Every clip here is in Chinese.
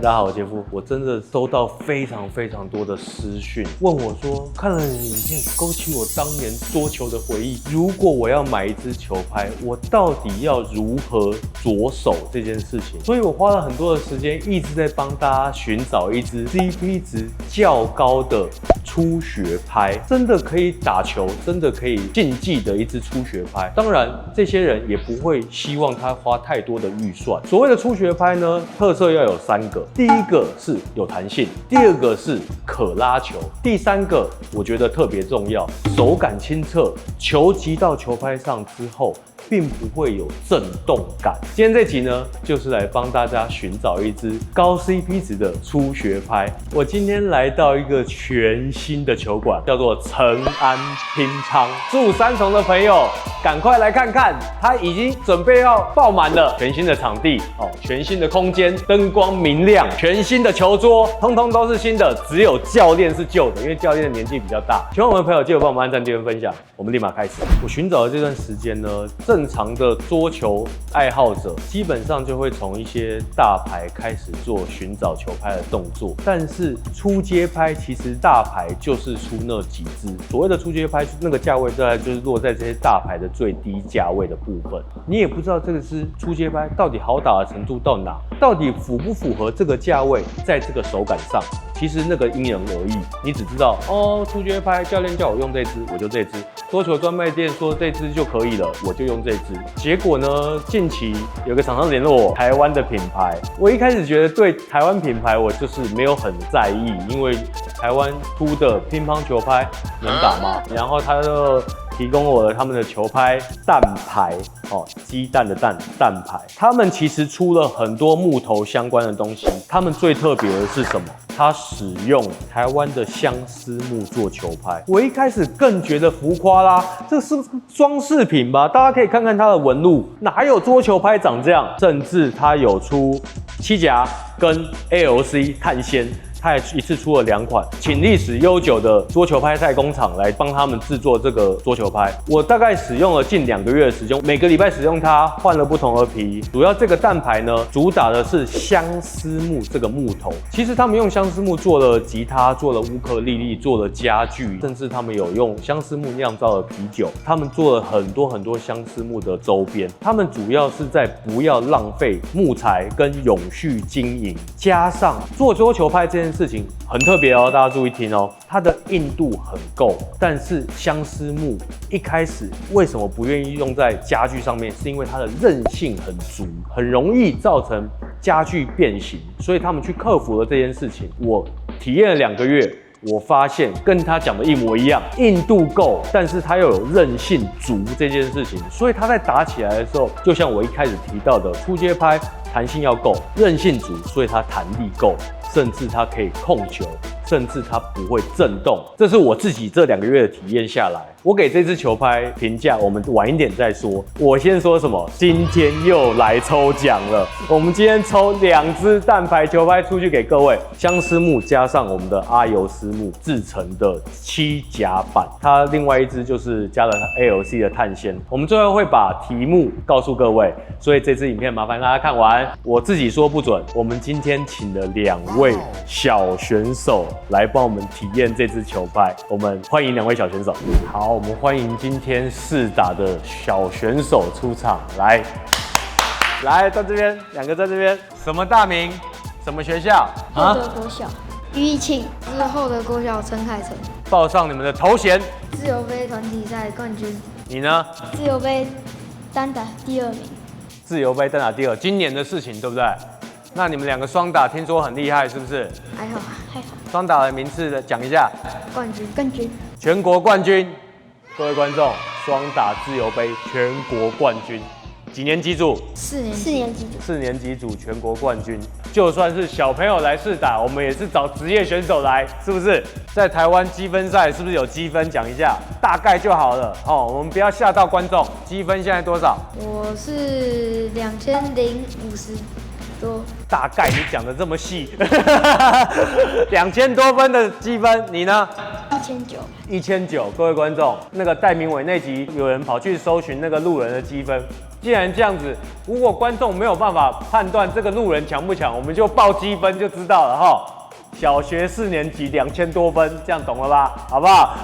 大家好，我杰夫。我真的收到非常多的私讯，问我说，看了你的影片，勾起我当年桌球的回忆。如果我要买一支球拍，我到底要如何着手这件事情？所以我花了很多的时间，一直在帮大家寻找一支 CP 值较高的初学拍，真的可以打球，真的可以竞技的一支初学拍。当然，这些人也不会希望他花太多的预算。所谓的初学拍呢，特色要有3个。第一个是有弹性，第二个是可拉球，第3个我觉得特别重要，手感清澈，球击到球拍上之后，并不会有震动感。今天这集呢，就是来帮大家寻找一支高 CP 值的初学拍。我今天来到一个全新的球馆，叫做成安乒乓。住3重的朋友，赶快来看看，它已经准备要爆满了。全新的场地哦，全新的空间，灯光明亮，全新的球桌，通通都是新的，只有教练是旧的，因为教练的年纪比较大。喜欢我们的朋友，记得帮我们按赞、订阅、分享。我们立马开始。我寻找的这段时间呢，正常的桌球爱好者基本上就会从一些大牌开始做寻找球拍的动作，但是初阶拍其实大牌就是出那几支，所谓的初阶拍那个价位大概就是落在这些大牌的最低价位的部分。你也不知道这个是初阶拍到底好打的程度到哪，到底符不符合这个价位，在这个手感上。其实那个因人而异，你只知道哦，初阶拍教练叫我用这支，我就这支；桌球专卖店说这支就可以了，我就用这支。结果呢，近期有个厂商联络我，台湾的品牌。我一开始觉得对台湾品牌我就是没有很在意，因为台湾出的乒乓球拍能打吗？然后他就提供我他们的球拍蛋牌哦，鸡蛋的蛋牌。他们其实出了很多木头相关的东西，他们最特别的是什么？它使用台湾的相思木做球拍。我一开始更觉得浮夸啦，这是装饰品吧？大家可以看看它的纹路，哪有桌球拍长这样？甚至它有出七夹跟 ALC 碳纤。他也一次出了2款，请历史悠久的桌球拍代工厂来帮他们制作这个桌球拍。我大概使用了近2个月的时间，每个礼拜使用它，换了不同的皮。主要这个蛋牌呢，主打的是相思木这个木头。其实他们用相思木做了吉他，做了乌克丽丽，做了家具，甚至他们有用相思木酿造的啤酒。他们做了很多相思木的周边。他们主要是在不要浪费木材跟永续经营，加上做桌球拍这件事情很特别哦，大家注意听哦，它的硬度很够，但是相思木一开始为什么不愿意用在家具上面？是因为它的韧性很足，很容易造成家具变形，所以他们去克服了这件事情。我体验了2个月。我发现跟他讲的一模一样，硬度够，但是它又有韧性足这件事情，所以它在打起来的时候，就像我一开始提到的，初阶拍弹性要够，韧性足，所以它弹力够，甚至它可以控球，甚至它不会震动。这是我自己这2个月的体验下来，我给这支球拍评价，我们晚一点再说。我先说什么？今天又来抽奖了，我们今天抽2支蛋牌球拍出去给各位，相思木加上我们的阿尤斯木制成的7夹板，它另外一支就是加了 ALC 的碳纤。我们最后会把题目告诉各位，所以这支影片麻烦大家看完。我自己说不准，我们今天请了2位小选手来帮我们体验这支球拍，我们欢迎2位小选手。好，我们欢迎今天试打的小选手出场，来，在这边，2个在这边，什么大名？什么学校？厚德国小，于义庆，是厚德国小陈凯成。报上你们的头衔。自由杯团体赛冠军。你呢？自由杯单打第2名。自由杯单打第2，今年的事情对不对？那你们2个双打听说很厉害，是不是？还好。双打的名次讲一下。冠军。全国冠军。各位观众，双打自由杯全国冠军，几年级组？4年级组。 4年级组全国冠军，就算是小朋友来试打，我们也是找职业选手来，是不是？在台湾积分赛是不是有积分？讲一下，大概就好了哦。我们不要吓到观众。积分现在多少？我是2050多。大概你讲的这么细，2000多分的积分，你呢？ 1900。各位观众，那个戴明伟那集有人跑去搜寻那个路人的积分。既然这样子，如果观众没有办法判断这个路人强不强，我们就报积分就知道了哈。小学4年级2000多分，这样懂了吧？好不好？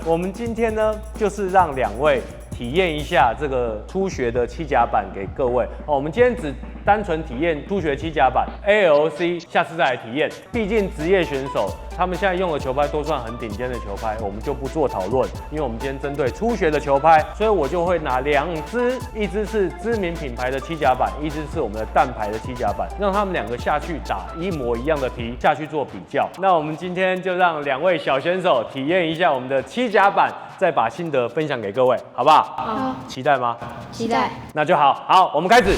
我们今天呢，就是让2位体验一下这个初学的七甲板给各位。我们今天只单纯体验初学七甲板 ALC， 下次再来体验。毕竟职业选手他们现在用的球拍都算很顶尖的球拍，我们就不做讨论。因为我们今天针对初学的球拍，所以我就会拿2支，一支是知名品牌的七甲板，一支是我们的蛋牌的七甲板，让他们2个下去打一模一样的题下去做比较。那我们今天就让2位小选手体验一下我们的七甲板，再把心得分享给各位，好不好？好，期待吗？期待。那就好。好，我们开始。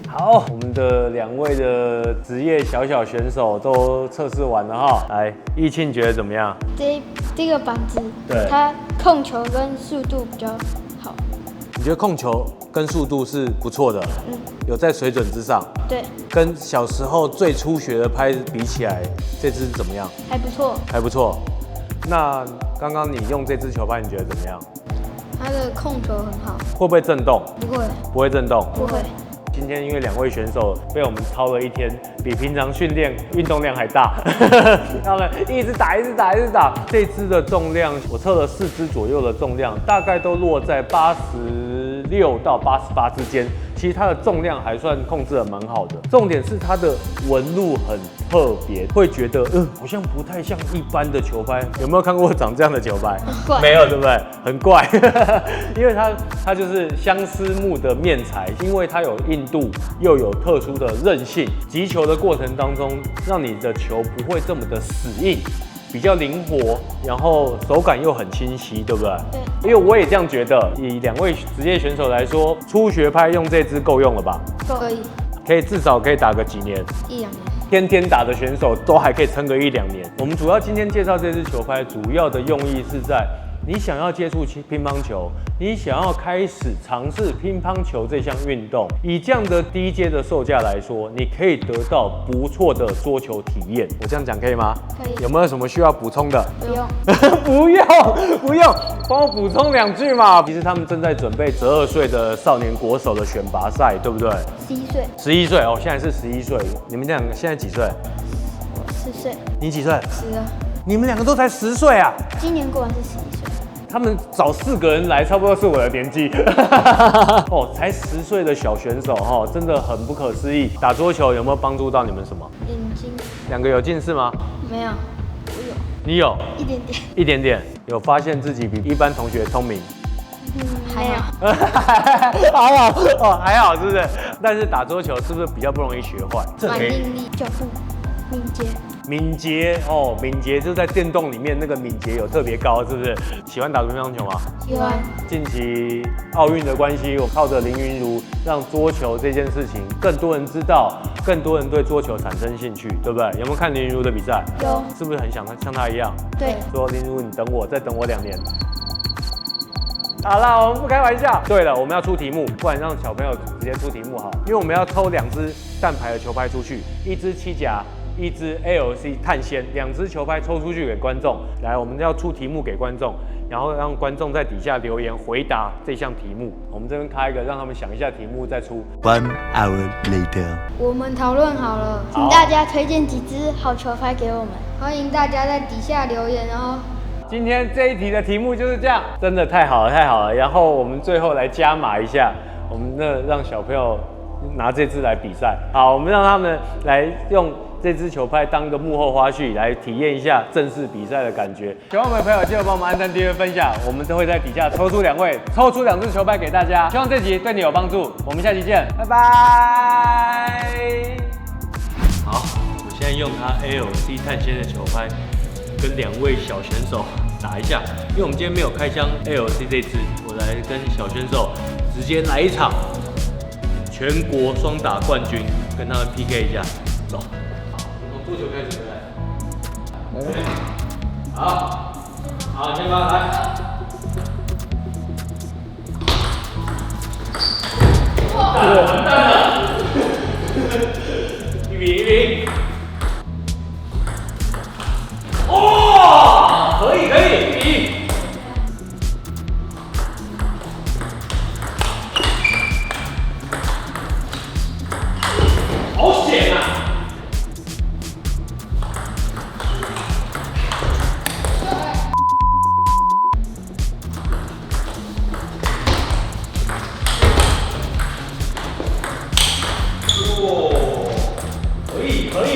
好，我们的2位的职业小选手都测试完了哈。来，义庆觉得怎么样？这个板子，对，它控球跟速度比较好。你觉得控球跟速度是不错的，有在水准之上。对，跟小时候最初学的拍比起来，这支怎么样？还不错。还不错。那刚刚你用这支球拍，你觉得怎么样？它的控球很好。会不会震动？不会。不会震动。不会。今天因为2位选手被我们操了一天，比平常训练运动量还大，他们一直打。这支的重量我测了4支左右的重量，大概都落在86到88之间。其实它的重量还算控制得蛮好的，重点是它的纹路很特别，会觉得好像不太像一般的球拍。有没有看过长这样的球拍？没有，对不对？很怪，因为它就是相思木的面材，因为它有硬度，又有特殊的韧性，击球的过程当中，让你的球不会这么的死硬。比较灵活，然后手感又很清晰，对不对？对。因为我也这样觉得。以2位职业选手来说，初学拍用这支够用了吧？可以。可以至少可以打个几年？1、2年。天天打的选手都还可以撑个1、2年。我们主要今天介绍这支球拍，主要的用意是在你想要接触乒乓球，你想要开始尝试乒乓球这项运动，以这样的低阶的售价来说，你可以得到不错的桌球体验。我这样讲可以吗？可以。有没有什么需要补充的？不用。不用，帮我补充2句嘛。其实他们正在准备12岁的少年国手的选拔赛，对不对？11岁。11岁哦，现在是11岁。你们2个现在几岁？我10岁。你几岁？10了。你们2个都才10岁啊？今年过完是11岁。他们找4个人来，差不多是我的年纪。哦，才10岁的小选手哈，真的很不可思议。打桌球有没有帮助到你们什么？眼睛。2个有近视吗？没有，我有。你有？一点点。一点点。有发现自己比一般同学聪明？还好。还好哦，还好是不是？但是打桌球是不是比较不容易学坏？反应力、脚步、敏捷。敏捷哦，敏捷就是在电动里面那个敏捷有特别高，是不是？喜欢打乒乓球吗？喜欢。近期奥运的关系，我靠着林云如让桌球这件事情更多人知道，更多人对桌球产生兴趣，对不对？有没有看林云如的比赛？有。是不是很想像她一样？对。说林云如，你等我，再等我2年。好啦，我们不开玩笑。对了，我们要出题目，不然让小朋友直接出题目好，因为我们要抽2支蛋牌的球拍出去，1支七甲，1支 ALC 碳纤，2支球拍抽出去给观众。来，我们要出题目给观众，然后让观众在底下留言回答这项题目。我们这边开一个，让他们想一下题目再出。1 hour later， 我们讨论好了，请大家推荐几支好球拍给我们，欢迎大家在底下留言哦。今天这一题的题目就是这样，真的太好了，太好了。然后我们最后来加码一下，我们让小朋友拿这支来比赛。好，我们让他们来用这支球拍当个幕后花絮，来体验一下正式比赛的感觉。喜欢我们的朋友，记得帮我们按赞、订阅、分享，我们都会在底下抽出2支球拍给大家。希望这集对你有帮助，我们下期见，拜拜。好，我现在用它 ALC 碳纤的球拍，跟2位小选手打一下，因为我们今天没有开箱 ALC 这支，我来跟小选手直接来一场全国双打冠军，跟他们 PK 一下。走，好，从桌球开始，对不对？好，好，先发来。哇，完蛋了！1比1比。哦，可以，1比1。好险啊！哦，可以，可以。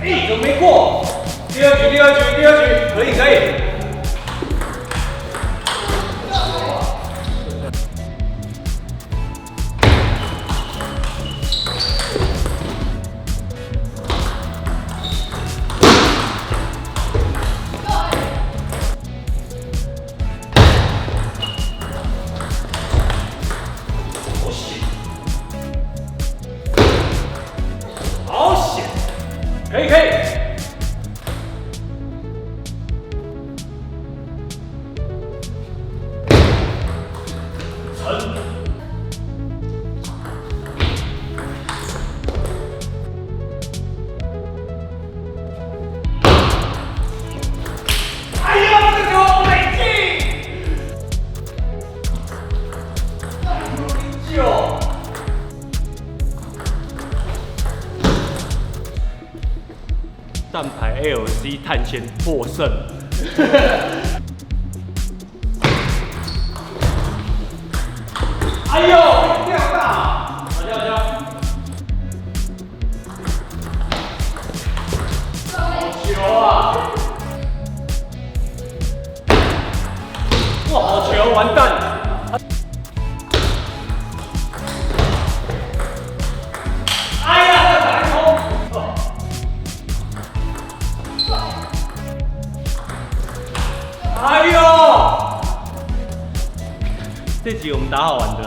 哎，怎么没过？第二局，可以，可以。好险！可以，可以。沉。哎呀，这个球没进！9。蛋牌 ALC 碳纤获胜。哎呦，掉大！好掉！好球啊！哇，好球，完蛋！哎呀，这打空！哎呦！这集我们打好玩的。